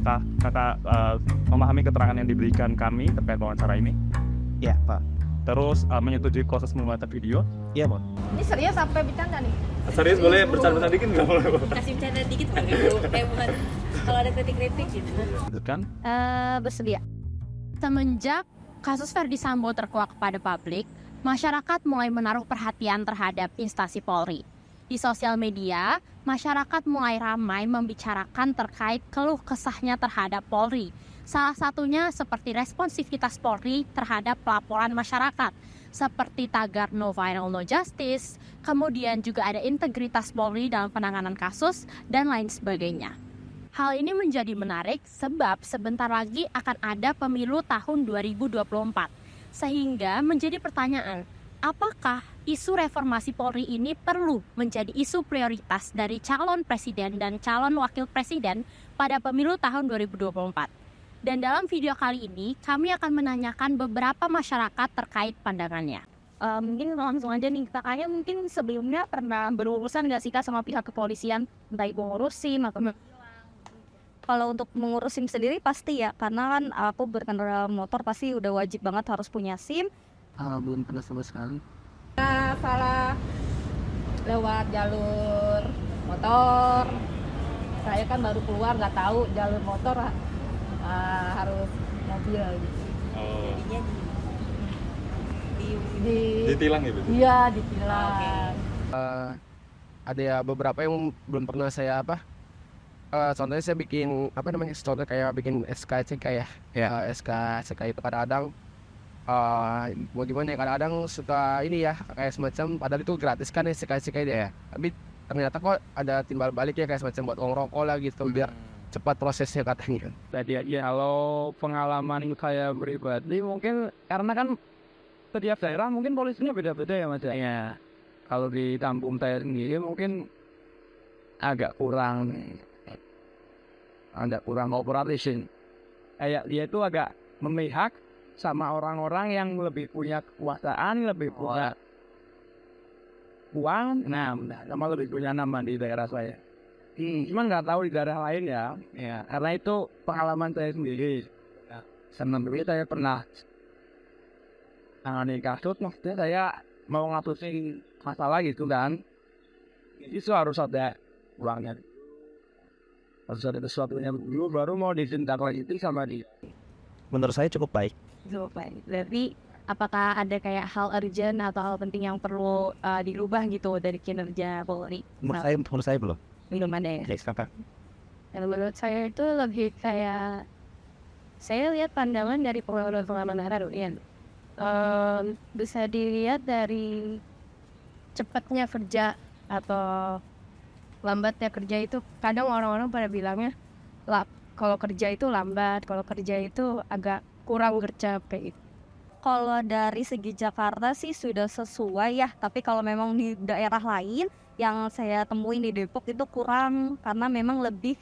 apakah kakak memahami keterangan yang diberikan kami terkait wawancara ini? Iya, Pak. Terus menyetujui proses pembuatan video? Iya, Pak. Ini serius sampai bercanda nih? Serius boleh bercanda-bercanda dikit nggak boleh? Kasih bercanda dikit Pak, kayak bukan kalau ada kritik-kritik gitu. Kan? Bersedia. Semenjak kasus Verdi Sambo terkuak kepada publik, masyarakat mulai menaruh perhatian terhadap instansi Polri. Di sosial media, masyarakat mulai ramai membicarakan terkait keluh kesahnya terhadap Polri. Salah satunya seperti responsivitas Polri terhadap pelaporan masyarakat, seperti tagar No Viral No Justice, kemudian juga ada integritas Polri dalam penanganan kasus, dan lain sebagainya. Hal ini menjadi menarik sebab sebentar lagi akan ada pemilu tahun 2024. Sehingga menjadi pertanyaan, apakah isu reformasi Polri ini perlu menjadi isu prioritas dari calon presiden dan calon wakil presiden pada pemilu tahun 2024? Dan dalam video kali ini, kami akan menanyakan beberapa masyarakat terkait pandangannya. Mungkin langsung aja nih, kakaknya mungkin sebelumnya pernah berurusan nggak sih Kak sama pihak kepolisian? Entah ibu ngurusin atau... Kalau untuk mengurus SIM sendiri pasti ya, karena kan aku berkendara motor pasti udah wajib banget harus punya SIM. Belum pernah sama sekali. Salah lewat jalur motor. Saya kan baru keluar, nggak tahu jalur motor harus mobil gitu. Oh. Jadinya Ditilang ya, Bu? Iya, ditilang. Ada ya beberapa yang belum pernah saya contohnya saya bikin contoh kayak bikin SKCK ya. SKCK itu kadang-kadang mau gimana ya, kadang-kadang suka ini ya kayak semacam, padahal itu gratis kan ya SKCK ya, tapi ternyata kok ada timbal balik ya kayak semacam buat uang rokok lah gitu biar cepat prosesnya katanya. Tadi ya kalau pengalaman saya pribadi mungkin karena kan setiap daerah mungkin polisinya beda-beda ya Mas. Ya kalau di kampung saya sendiri mungkin agak kurang kooperatif. Kayak dia itu agak memihak sama orang-orang yang lebih punya kekuasaan, lebih punya uang, sama lebih punya nama di daerah saya. Cuma nggak tahu di daerah lain ya. Karena itu pengalaman saya sendiri. Sebelumnya saya pernah nangani kasus, maksudnya saya mau ngatusin masalah gitu kan. Itu harus ada uangnya. Harus ada sesuatunya dulu baru mau ditindaklanjuti sama dia. Menurut saya cukup baik. Berarti apakah ada kayak hal urgent atau hal penting yang perlu dirubah gitu dari kinerja Polri? Menurut saya belum. Belum ada ya? Kakak. Menurut saya itu lebih kayak, saya lihat pandangan dari pengalaman baru ya. Bisa dilihat dari cepatnya kerja atau lambatnya kerja itu, kadang orang-orang pada bilangnya kalau kerja itu lambat, kalau kerja itu agak kurang gercep kayak gitu. Kalau dari segi Jakarta sih sudah sesuai ya, tapi kalau memang di daerah lain yang saya temuin di Depok itu kurang, karena memang lebih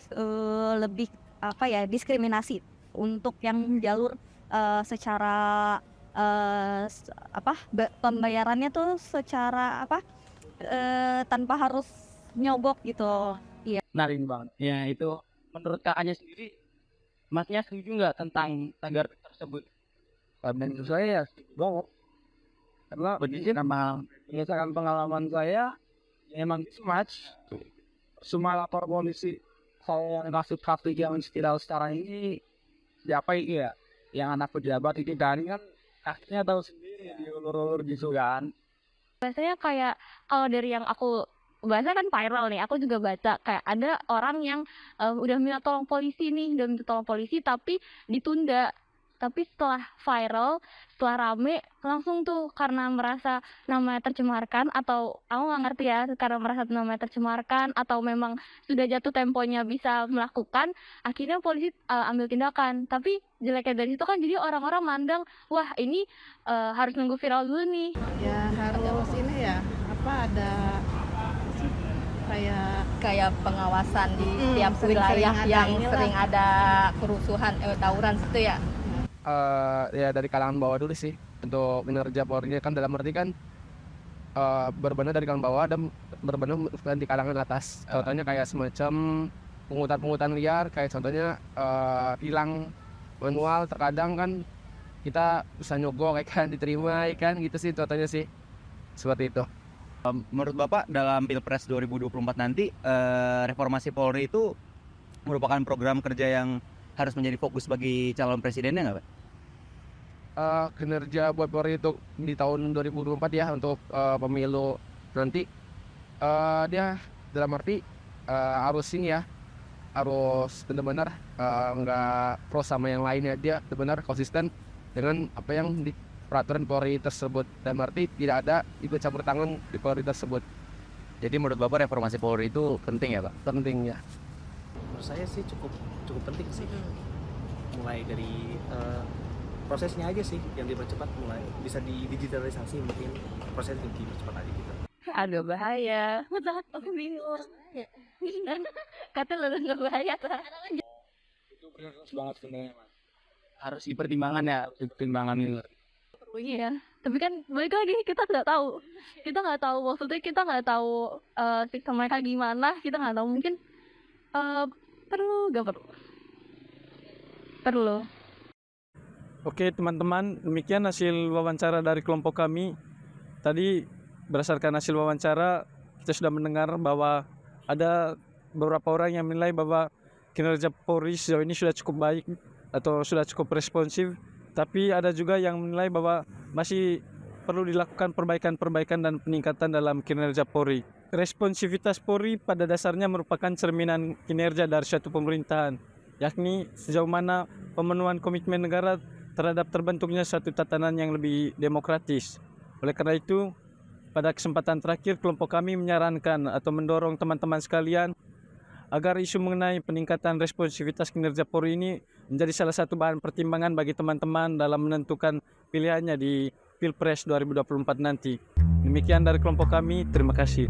diskriminasi untuk yang jalur secara pembayarannya tuh secara tanpa harus nyogok gitu. Iya. Narin banget. Ya itu menurut kakaknya sendiri, masnya setuju nggak tentang tagar tersebut? Menurut saya ya setuju banget. Karena begini sama berdasarkan pengalaman saya, emang match. Semua lapor polisi saya yang kasus yang viral sekarang ini siapa ini ya? Yang anak pejabat itu kan kasusnya tahu sendiri diulur-ulur gitu kan. Biasanya kayak kalau dari yang aku baca kan viral nih, aku juga baca kayak ada orang yang udah minta tolong polisi tapi ditunda. Tapi setelah viral, setelah rame, langsung tuh karena merasa namanya tercemarkan, atau aku nggak ngerti ya, karena merasa namanya tercemarkan atau memang sudah jatuh temponya bisa melakukan, akhirnya polisi ambil tindakan. Tapi jeleknya dari itu kan jadi orang-orang mandang, wah ini harus nunggu viral dulu nih. Ya harus ini ya, ada Kayak pengawasan di setiap sering-sering wilayah ada yang inilah. sering ada kerusuhan, tawuran situ ya. Ya dari kalangan bawah dulu sih untuk kinerja Polri kan, dalam arti kan berbenah dari kalangan bawah dan berbenah di kalangan atas. Contohnya kayak semacam pungutan liar kayak contohnya tilang manual, terkadang kan kita bisa nyogok kan diterima kan gitu sih contohnya sih seperti itu. Menurut Bapak dalam Pilpres 2024 nanti reformasi Polri itu merupakan program kerja yang harus menjadi fokus bagi calon presidennya nggak Pak? Kinerja buat Polri itu di tahun 2024 ya untuk pemilu nanti dia dalam arti harus ini ya, harus benar-benar nggak pro sama yang lainnya, dia benar-benar konsisten dengan apa yang di peraturan Polri tersebut, dalam arti tidak ada ikut campur tangan di Polri tersebut. Jadi menurut Bapak reformasi Polri itu penting ya Pak? Penting ya. Menurut saya sih cukup penting sih. Mulai dari prosesnya aja sih yang dipercepat, mulai bisa didigitalisasi, mungkin proses dipercepat aja gitu. Aduh bahaya. Aku bingung. Kata lu nggak bahaya. Itu benar banget sebenarnya, Mas. Harus dipertimbangkan ya, dipertimbangkan itu. Iya, tapi kan balik lagi kita nggak tahu, maksudnya kita nggak tahu sistem mereka gimana, kita nggak tahu, mungkin perlu. Oke teman-teman, demikian hasil wawancara dari kelompok kami. Tadi berdasarkan hasil wawancara kita sudah mendengar bahwa ada beberapa orang yang menilai bahwa kinerja Polri sejauh ini sudah cukup baik atau sudah cukup responsif. Tapi ada juga yang menilai bahwa masih perlu dilakukan perbaikan-perbaikan dan peningkatan dalam kinerja Polri. Responsivitas Polri pada dasarnya merupakan cerminan kinerja dari suatu pemerintahan, yakni sejauh mana pemenuhan komitmen negara terhadap terbentuknya suatu tatanan yang lebih demokratis. Oleh karena itu, pada kesempatan terakhir kelompok kami menyarankan atau mendorong teman-teman sekalian agar isu mengenai peningkatan responsivitas kinerja Polri ini menjadi salah satu bahan pertimbangan bagi teman-teman dalam menentukan pilihannya di Pilpres 2024 nanti. Demikian dari kelompok kami, terima kasih.